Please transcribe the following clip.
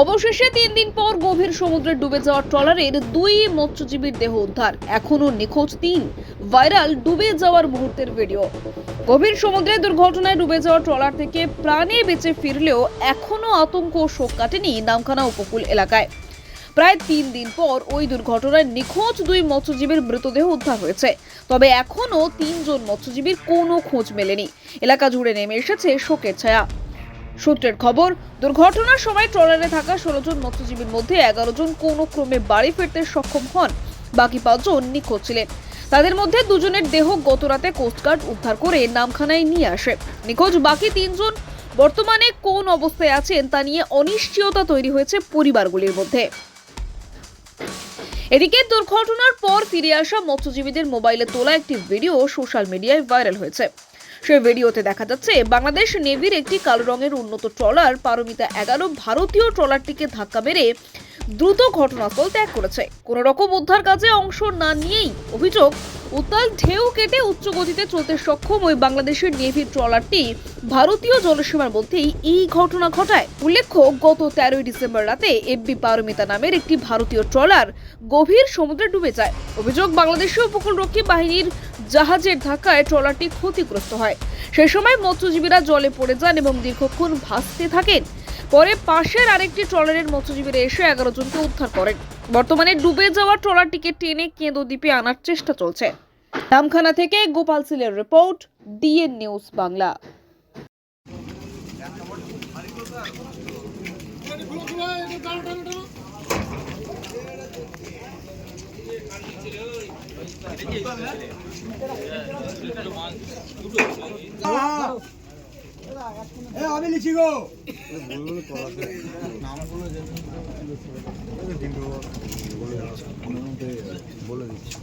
অবশেষে 3 দিন পর গভীর সমুদ্রে ডুবে যাওয়া ট্রলারের 2 মৎস্যজীবীর দেহ উদ্ধার। এখনো নিখোঁজ 3। ভাইরাল ডুবে যাওয়ার মুহূর্তের ভিডিও। গভীর সমুদ্রে দুর্ঘটনায় ডুবে যাওয়া ট্রলার থেকে প্রাণে বেঁচে ফিরলেও এখনো আতঙ্ক ও শোক কাটেনি নামখানা উপকূল এলাকায়। প্রায় 3 দিন পর ওই দুর্ঘটনায় নিখোঁজ 2 মৎস্যজীবীর মৃতদেহ উদ্ধার হয়েছে। তবে এখনো 3 জন মৎস্যজীবীর কোনো খোঁজ মেলেনি। এলাকা জুড়ে নেমে এসেছে শোকের ছায়া। সূত্রের খবর, দুর্ঘটনার সময় ট্রলারে থাকা 16 জন মৎস্যজীবীর মধ্যে 11 জন কোনো ক্রমে বাড়ি ফিরতে সক্ষম হন। বাকি 5 জন নিখোঁজ ছিলেন। তাদের মধ্যে 2 জনের দেহ গতরাতে কোস্টগার্ড উদ্ধার করে নামখানায় নিয়ে আসে। নিখোঁজ বাকি 3 জন বর্তমানে কোন অবস্থায় আছেন তা নিয়ে অনিশ্চয়তা তৈরি হয়েছে পরিবারগুলির মধ্যে। এদিকে দুর্ঘটনার পর ফিরে আসা মৎস্যজীবীদের মোবাইলে তোলা একটি ভিডিও সোশ্যাল মিডিয়ায় ভাইরাল হয়েছে। সেই ভিডিওতে দেখা যাচ্ছে বাংলাদেশ নেভির একটি কালো রঙের উন্নত ট্রলার পারমিতা 11 ভারতীয় ট্রলারটিকে ধাক্কা মেরে দ্রুত ঘটনাস্থল ত্যাগ করেছে। কোন রকম উদ্ধার কাজে অংশ না নিয়েই অভিযোগ, উত্তাল ঢেউ কেটে উচ্চ গতিতে চলতে সক্ষম ওই বাংলাদেশের নেভির ট্রলারটি ভারতীয় জলসীমার মধ্যেই এই ঘটনা ঘটায়। উল্লেখ্য, গত 13 ডিসেম্বর রাতে এফবি পারমিতা নামের একটি ভারতীয় ট্রলার গভীর সমুদ্রে ডুবে যায়। অভিযোগ, বাংলাদেশীয় উপকূলরক্ষী বাহিনীর জাহাজের ধাক্কায় ট্রলারটি ক্ষতিগ্রস্ত হয়। সেই সময় মৎস্যজীবীরা জলে পড়ে যান এবং দীর্ঘক্ষণ ভাসতে থাকেন। পরে পাশের আরেকটি ট্রলারের মৎস্যজীবীরা এসে 11 জনকে উদ্ধার করেন। বর্তমানে ডুবে যাওয়া ট্রলারটিকে টেনে কেঁদো দ্বীপে আনার চেষ্টা চলছে। নামখানা থেকে গোপাল সিলের রিপোর্ট, ডিএন নিউজ বাংলা। আমি লিখি গো বলে দিচ্ছি।